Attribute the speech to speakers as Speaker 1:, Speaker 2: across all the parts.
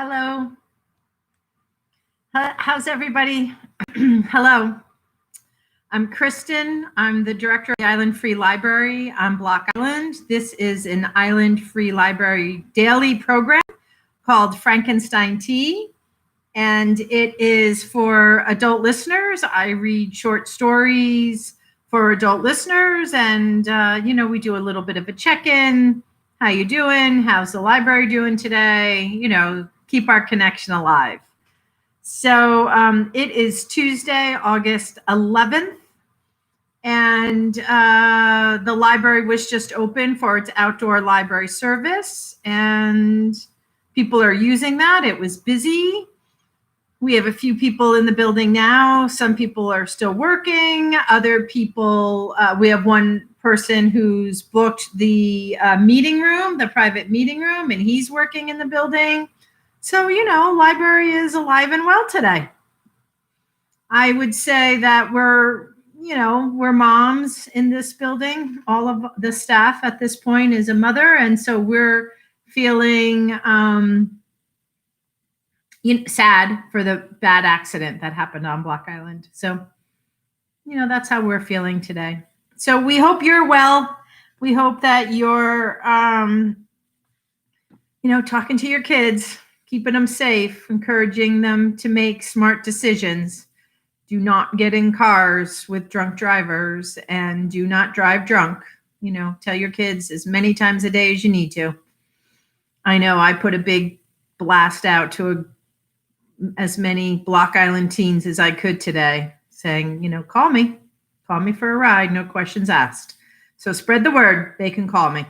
Speaker 1: Hello. How's everybody? Hello. I'm Kristen. I'm the director of the Island Free Library on Block Island. This is an Island Free Library daily program called Frankenstein Tea, and it is for adult listeners. I read short stories for adult listeners, and we do a little bit of a check-in. How you doing? How's the library doing today? Keep our connection alive. So it is Tuesday, August 11th, and the library was just open for its outdoor library service, and people are using that. It was busy. We have a few people in the building now. Some people are still working. Other people, we have one person who's booked the meeting room, the private meeting room, and he's working in the building. So, library is alive and well today. I would say that we're moms in this building. All of the staff at this point is a mother. And so we're feeling sad for the bad accident that happened on Block Island. So, that's how we're feeling today. So we hope you're well. We hope that you're, talking to your kids, keeping them safe, encouraging them to make smart decisions. Do not get in cars with drunk drivers and do not drive drunk. Tell your kids as many times a day as you need to. I know I put a big blast out to as many Block Island teens as I could today, saying, call me for a ride, no questions asked. So spread the word, they can call me.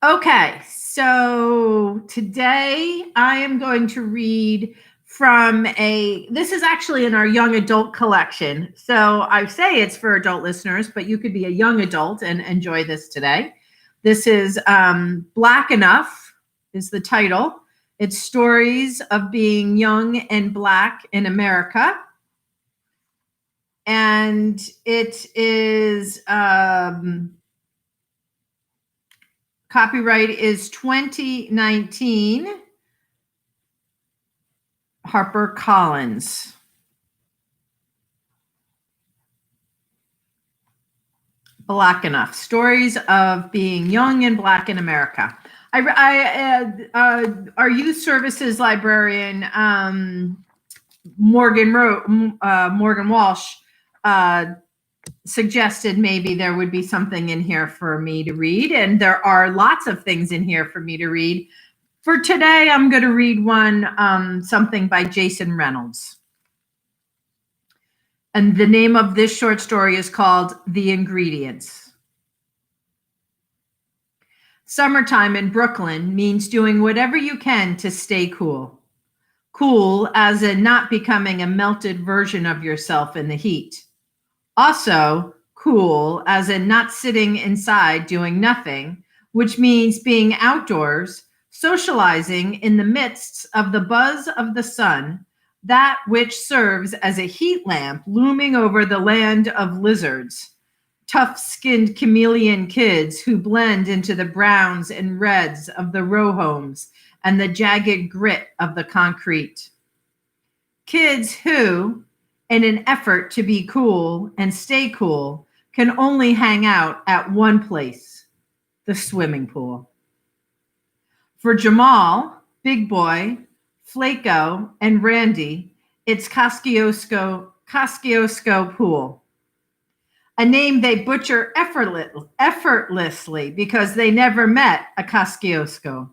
Speaker 1: Okay, so today I am going to read from this is actually in our young adult collection. So I say it's for adult listeners, but you could be a young adult and enjoy this today. This is Black Enough is the title. It's stories of being young and Black in America. And it is copyright is 2019, HarperCollins. Black Enough, stories of being young and Black in America. Our youth services librarian, Morgan Walsh, suggested maybe there would be something in here for me to read, and there are lots of things in here for me to read. For today, I'm going to read something by Jason Reynolds. And the name of this short story is called The Ingredients. Summertime in Brooklyn means doing whatever you can to stay cool. Cool as in not becoming a melted version of yourself in the heat. Also, cool as in not sitting inside doing nothing, which means being outdoors, socializing in the midst of the buzz of the sun, that which serves as a heat lamp looming over the land of lizards, tough-skinned chameleon kids who blend into the browns and reds of the row homes and the jagged grit of the concrete. Kids who, in an effort to be cool and stay cool, can only hang out at one place, the swimming pool. For Jamal, Big Boy, Flaco, and Randy, it's Kosciuszko Pool, a name they butcher effortlessly because they never met a Kosciuszko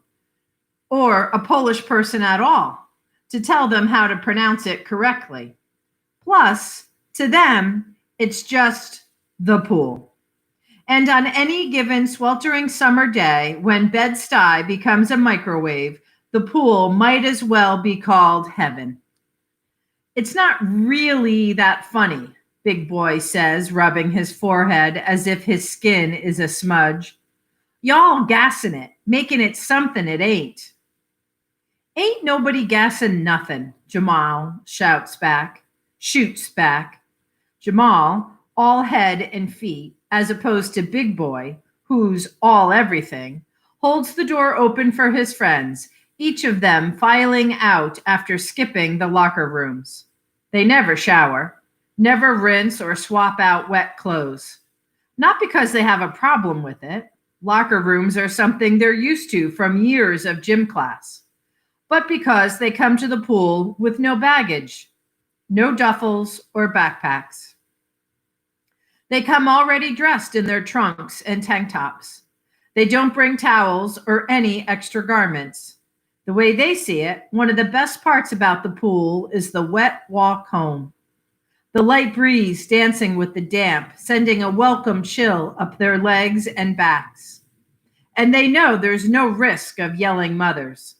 Speaker 1: or a Polish person at all to tell them how to pronounce it correctly. Plus, to them, it's just the pool. And on any given sweltering summer day, when Bed-Stuy becomes a microwave, the pool might as well be called heaven. It's not really that funny, Big Boy says, rubbing his forehead as if his skin is a smudge. Y'all gassing it, making it something it ain't. Ain't nobody gassing nothing, Jamal shoots back. Jamal, all head and feet, as opposed to Big Boy, who's all everything, holds the door open for his friends, each of them filing out after skipping the locker rooms. They never shower, never rinse or swap out wet clothes. Not because they have a problem with it. Locker rooms are something they're used to from years of gym class, but because they come to the pool with no baggage, no duffels or backpacks. They come already dressed in their trunks and tank tops. They don't bring towels or any extra garments. The way they see it, one of the best parts about the pool is the wet walk home. The light breeze dancing with the damp, sending a welcome chill up their legs and backs. And they know there's no risk of yelling mothers,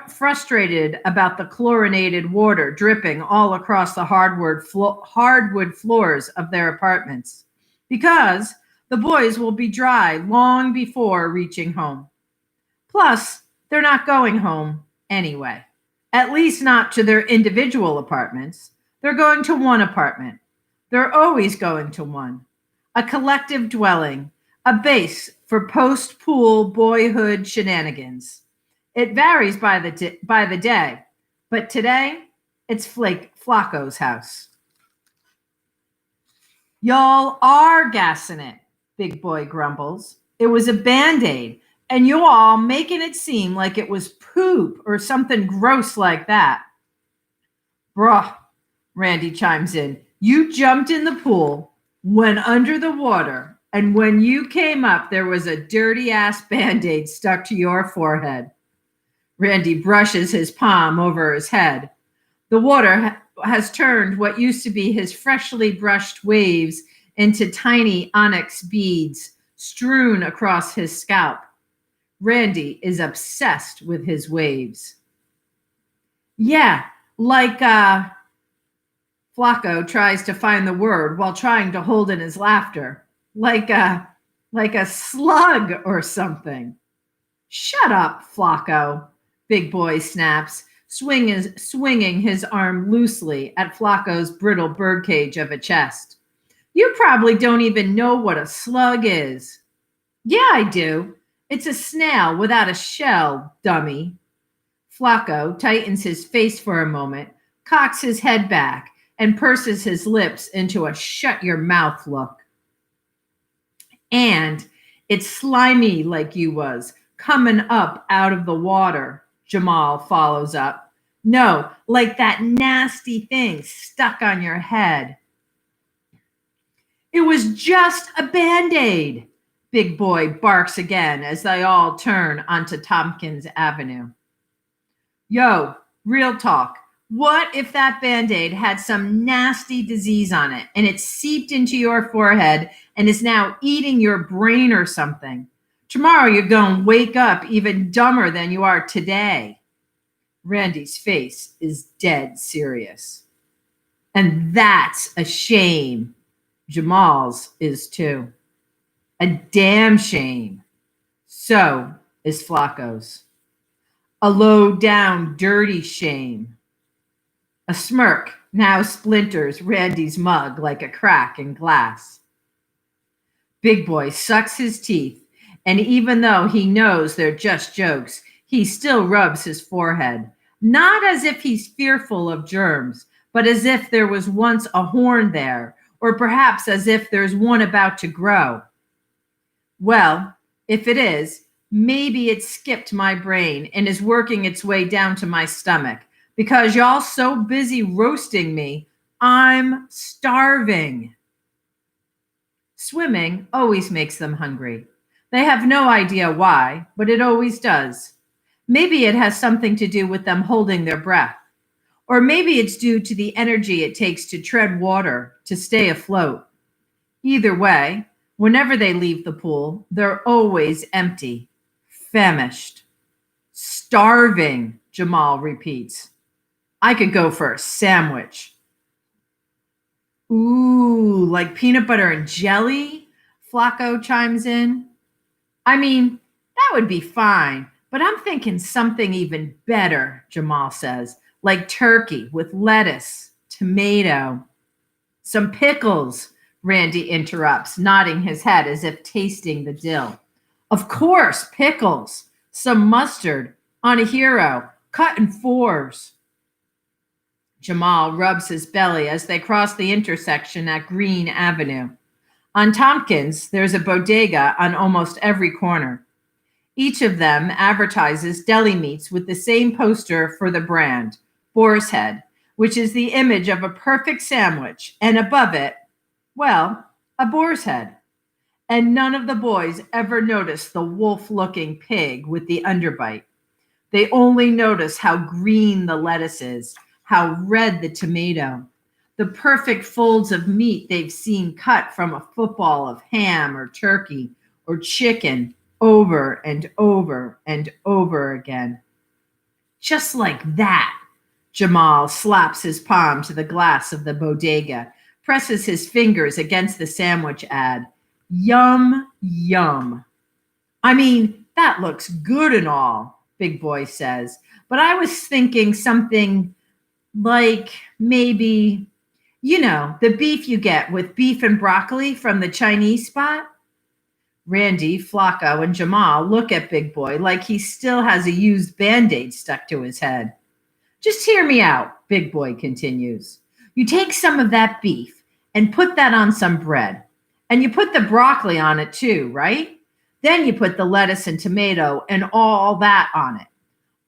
Speaker 1: frustrated about the chlorinated water dripping all across the hardwood floors of their apartments, because the boys will be dry long before reaching home. Plus, they're not going home anyway, at least not to their individual apartments. They're going to one apartment. They're always going to one. A collective dwelling, a base for post-pool boyhood shenanigans. It varies by the day, but today it's Flacco's house. Y'all are gassing it, Big Boy grumbles. It was a Band-Aid, and you all making it seem like it was poop or something gross like that. Bruh, Randy chimes in. You jumped in the pool, went under the water, and when you came up, there was a dirty-ass Band-Aid stuck to your forehead. Randy brushes his palm over his head. The water has turned what used to be his freshly brushed waves into tiny onyx beads strewn across his scalp. Randy is obsessed with his waves. Yeah, like Flacco tries to find the word while trying to hold in his laughter. Like a slug or something. Shut up, Flacco, Big Boy snaps, swinging his arm loosely at Flacco's brittle birdcage of a chest. You probably don't even know what a slug is. Yeah, I do. It's a snail without a shell, dummy. Flacco tightens his face for a moment, cocks his head back, and purses his lips into a shut-your-mouth look. And it's slimy like you was, coming up out of the water, Jamal follows up. No, like that nasty thing stuck on your head. It was just a Band-Aid, Big Boy barks again as they all turn onto Tompkins Avenue. Yo, real talk. What if that Band-Aid had some nasty disease on it and it seeped into your forehead and is now eating your brain or something? Tomorrow you're going to wake up even dumber than you are today. Randy's face is dead serious. And that's a shame. Jamal's is too. A damn shame. So is Flacco's. A low-down, dirty shame. A smirk now splinters Randy's mug like a crack in glass. Big Boy sucks his teeth, and even though he knows they're just jokes, he still rubs his forehead, not as if he's fearful of germs, but as if there was once a horn there, or perhaps as if there's one about to grow. Well, if it is, maybe it skipped my brain and is working its way down to my stomach, because y'all so busy roasting me, I'm starving. Swimming always makes them hungry. They have no idea why, but it always does. Maybe it has something to do with them holding their breath. Or maybe it's due to the energy it takes to tread water to stay afloat. Either way, whenever they leave the pool, they're always empty, famished, starving, Jamal repeats. I could go for a sandwich. Ooh, like peanut butter and jelly? Flacco chimes in. I mean, that would be fine, but I'm thinking something even better, Jamal says, like turkey with lettuce, tomato, some pickles, Randy interrupts, nodding his head as if tasting the dill. Of course, pickles, some mustard, On a hero, cut in fours. Jamal rubs his belly as they cross the intersection at Green Avenue. On Tompkins, there's a bodega on almost every corner. Each of them advertises deli meats with the same poster for the brand, Boar's Head, which is the image of a perfect sandwich, and above it, well, a boar's head. And none of the boys ever notice the wolf-looking pig with the underbite. They only notice how green the lettuce is, how red the tomato, the perfect folds of meat they've seen cut from a football of ham or turkey or chicken over and over and over again. Just like that, Jamal slaps his palm to the glass of the bodega, presses his fingers against the sandwich ad. Yum, yum. I mean, that looks good and all, Big Boy says, but I was thinking something like maybe, the beef you get with beef and broccoli from the Chinese spot. Randy, Flacco, and Jamal look at Big Boy like he still has a used Band-Aid stuck to his head. Just hear me out, Big Boy continues. You take some of that beef and put that on some bread. And you put the broccoli on it too, right? Then you put the lettuce and tomato and all that on it.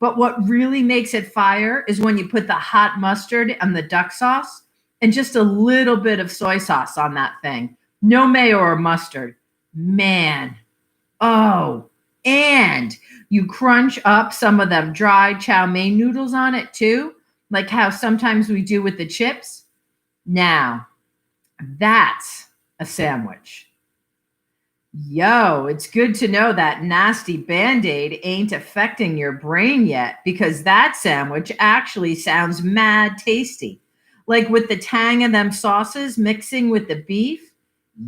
Speaker 1: But what really makes it fire is when you put the hot mustard and the duck sauce and just a little bit of soy sauce on that thing. No mayo or mustard. Man. Oh, and you crunch up some of them dried chow mein noodles on it too, like how sometimes we do with the chips. Now, that's a sandwich. Yo, it's good to know that nasty Band-Aid ain't affecting your brain yet, because that sandwich actually sounds mad tasty. Like with the tang of them sauces mixing with the beef.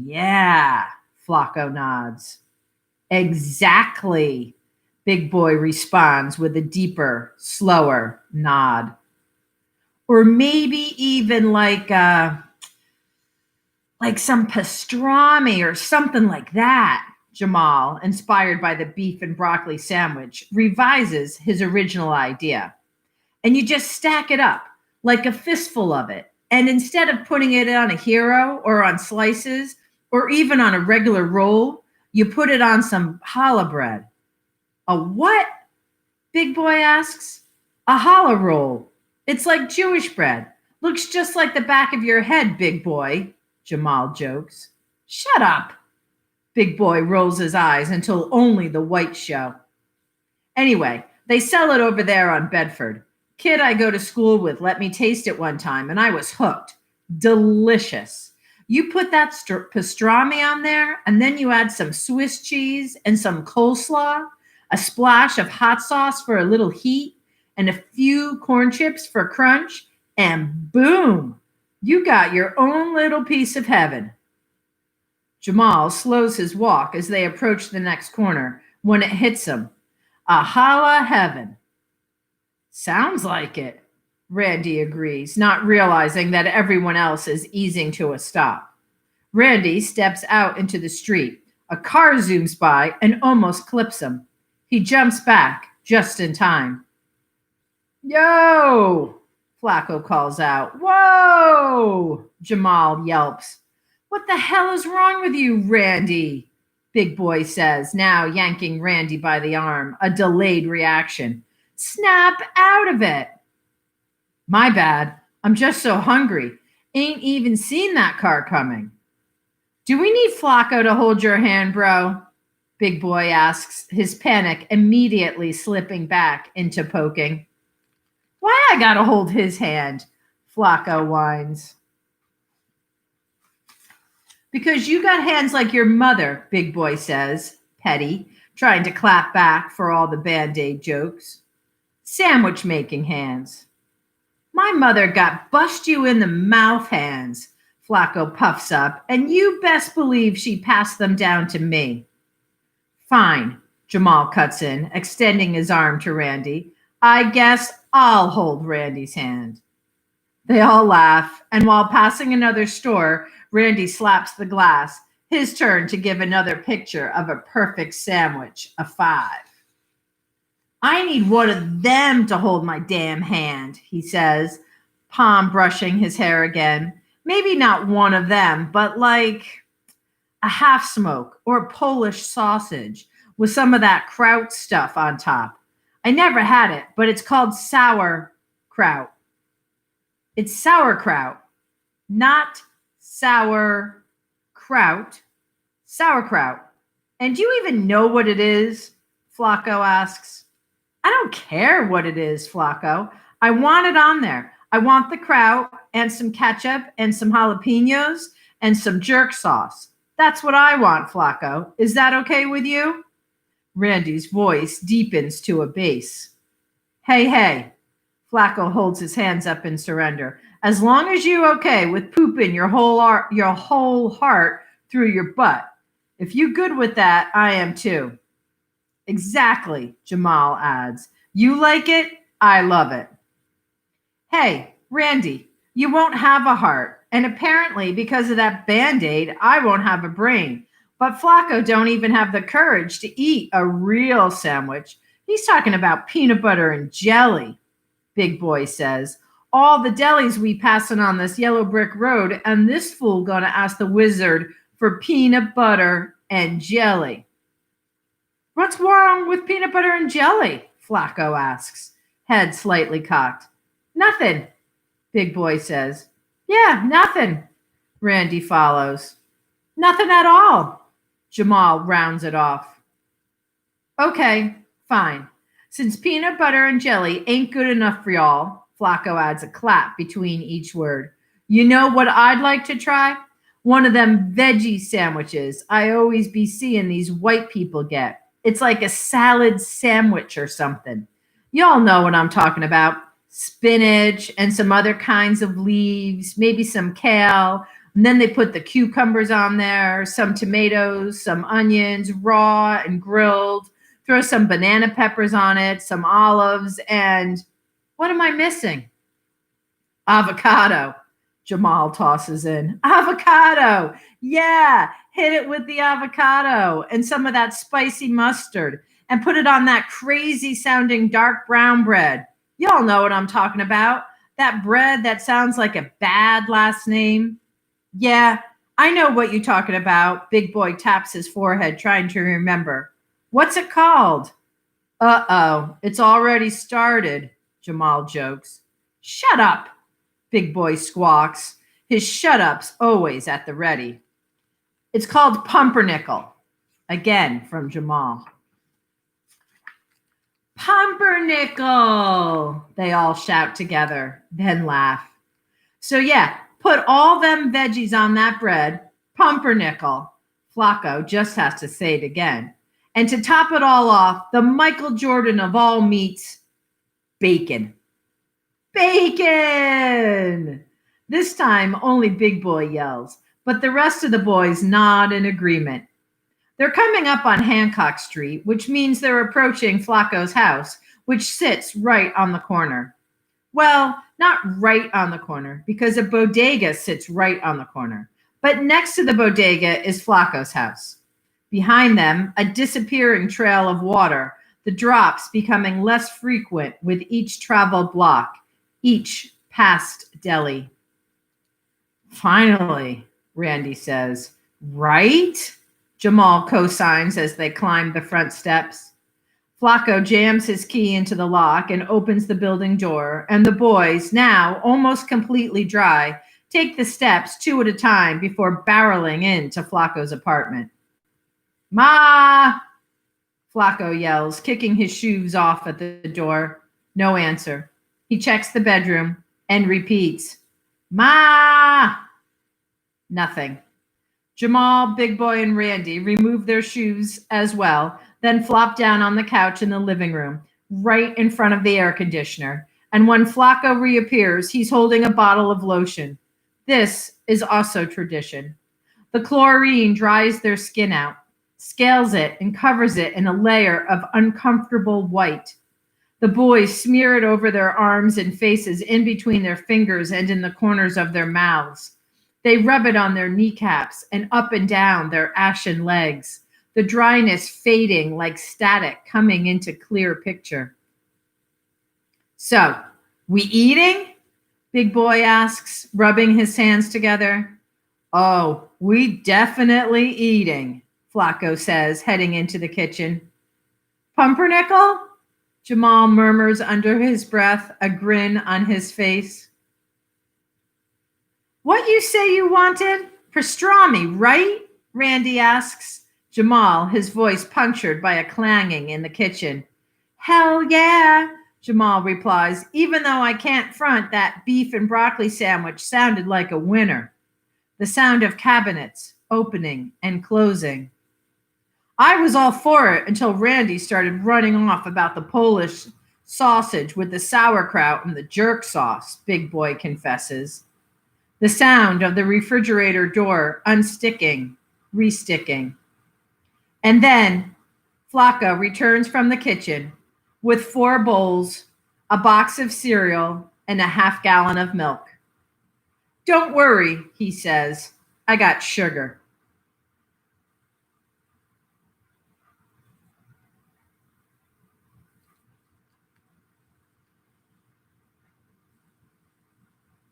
Speaker 1: Yeah, Flacco nods. Exactly, Big Boy responds with a deeper, slower nod. Or maybe even like some pastrami or something like that. Jamal, inspired by the beef and broccoli sandwich, revises his original idea. And you just stack it up like a fistful of it. And instead of putting it on a hero or on slices or even on a regular roll, you put it on some challah bread. A what? Big Boy asks. A challah roll. It's like Jewish bread. Looks just like the back of your head, Big Boy, Jamal jokes. Shut up. Big Boy rolls his eyes until only the whites show. Anyway, they sell it over there on Bedford. Kid I go to school with let me taste it one time, and I was hooked. Delicious. You put that pastrami on there, and then you add some Swiss cheese and some coleslaw, a splash of hot sauce for a little heat, and a few corn chips for crunch, and boom, you got your own little piece of heaven. Jamal slows his walk as they approach the next corner when it hits him. A challah heaven. Sounds like it, Randy agrees, not realizing that everyone else is easing to a stop. Randy steps out into the street. A car zooms by and almost clips him. He jumps back just in time. Yo! Flacco calls out. Whoa! Jamal yelps. What the hell is wrong with you, Randy? Big Boy says, now yanking Randy by the arm, a delayed reaction. Snap out of it. My bad. I'm just so hungry. Ain't even seen that car coming. Do we need Flacco to hold your hand, bro? Big Boy asks, his panic immediately slipping back into poking. Why I gotta hold his hand? Flacco whines. Because you got hands like your mother, Big Boy says, petty, trying to clap back for all the Band-Aid jokes. Sandwich making hands. My mother got bust you in the mouth hands, Flacco puffs up, and you best believe she passed them down to me. Fine, Jamal cuts in, extending his arm to Randy. I guess I'll hold Randy's hand. They all laugh, and while passing another store, Randy slaps the glass, his turn to give another picture of a perfect sandwich a 5. I need one of them to hold my damn hand, he says, palm brushing his hair again. Maybe not one of them, but like a half smoke or a Polish sausage with some of that kraut stuff on top. I never had it, but it's called sauerkraut. It's sauerkraut, not sour kraut, sauerkraut. And do you even know what it is? Flacco asks. I don't care what it is, Flacco. I want it on there. I want the kraut and some ketchup and some jalapenos and some jerk sauce. That's what I want, Flacco. Is that okay with you? Randy's voice deepens to a bass. Hey. Flacco holds his hands up in surrender. As long as you okay with pooping your whole heart through your butt. If you good with that, I am too. Exactly, Jamal adds. You like it, I love it. Hey, Randy, you won't have a heart. And apparently, because of that Band-Aid, I won't have a brain. But Flacco don't even have the courage to eat a real sandwich. He's talking about peanut butter and jelly, Big Boy says. All the delis we passing on this yellow brick road, and this fool gonna ask the wizard for peanut butter and jelly. What's wrong with peanut butter and jelly? Flacco asks, head slightly cocked. Nothing, Big Boy says. Yeah, nothing, Randy follows. Nothing at all, Jamal rounds it off. Okay, fine. Since peanut butter and jelly ain't good enough for y'all, Flacco adds a clap between each word. You know what I'd like to try? One of them veggie sandwiches I always be seeing these white people get. It's like a salad sandwich or something. Y'all know what I'm talking about. Spinach and some other kinds of leaves, maybe some kale. And then they put the cucumbers on there, some tomatoes, some onions, raw and grilled. Throw some banana peppers on it, some olives, and what am I missing? Avocado, Jamal tosses in. Avocado! Yeah, hit it with the avocado and some of that spicy mustard and put it on that crazy sounding dark brown bread. Y'all know what I'm talking about. That bread that sounds like a bad last name. Yeah, I know what you're talking about. Big Boy taps his forehead, trying to remember. What's it called? Uh-oh, it's already started, Jamal jokes. Shut up, Big Boy squawks, his shut-ups always at the ready. It's called pumpernickel. Again from Jamal. Pumpernickel, they all shout together, then laugh. So yeah, put all them veggies on that bread, pumpernickel. Flacco just has to say it again. And to top it all off, the Michael Jordan of all meats, bacon. Bacon! This time, only Big Boy yells, but the rest of the boys nod in agreement. They're coming up on Hancock Street, which means they're approaching Flacco's house, which sits right on the corner. Well, not right on the corner, because a bodega sits right on the corner. But next to the bodega is Flacco's house. Behind them, a disappearing trail of water, the drops becoming less frequent with each traveled block, each past deli. Finally, Randy says. Right? Jamal co-signs as they climb the front steps. Flacco jams his key into the lock and opens the building door, and the boys, now almost completely dry, take the steps two at a time before barreling into Flacco's apartment. Ma! Flacco yells, kicking his shoes off at the door. No answer. He checks the bedroom and repeats, Ma! Nothing. Jamal, Big Boy, and Randy remove their shoes as well, then flop down on the couch in the living room, right in front of the air conditioner. And when Flacco reappears, he's holding a bottle of lotion. This is also tradition. The chlorine dries their skin out, scales it, and covers it in a layer of uncomfortable white. The boys smear it over their arms and faces, in between their fingers and in the corners of their mouths. They rub it on their kneecaps and up and down their ashen legs, the dryness fading like static coming into clear picture. So, we eating? Big Boy asks, rubbing his hands together. Oh, we definitely eating, Flacco says, heading into the kitchen. Pumpernickel? Jamal murmurs under his breath, a grin on his face. What you say you wanted? Pastrami, right? Randy asks. Jamal, his voice punctured by a clanging in the kitchen. Hell yeah, Jamal replies, even though I can't front that beef and broccoli sandwich sounded like a winner. The sound of cabinets opening and closing. I was all for it until Randy started running off about the Polish sausage with the sauerkraut and the jerk sauce, Big Boy confesses. The sound of the refrigerator door unsticking, resticking. And then Flacco returns from the kitchen with 4 bowls, a box of cereal, and a half-gallon of milk. Don't worry, he says. I got sugar.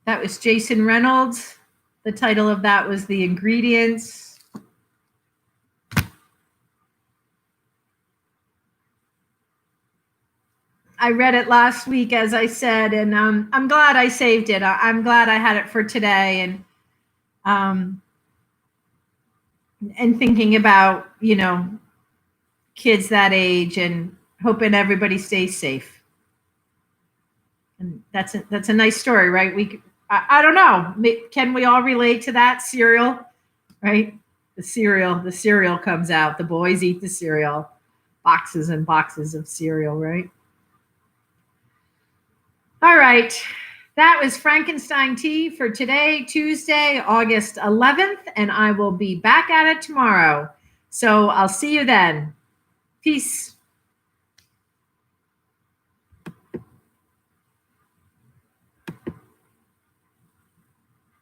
Speaker 1: That was Jason Reynolds. The title of that was The Ingredients. I read it last week, as I said, and I'm glad I saved it. I'm glad I had it for today, and thinking about, kids that age and hoping everybody stays safe. And that's a nice story, right? I don't know. Can we all relate to that? Cereal, right? The cereal comes out. The boys eat the cereal. Boxes and boxes of cereal, right? All right. That was Frankenstein Tea for today, Tuesday, August 11th, and I will be back at it tomorrow. So I'll see you then. Peace.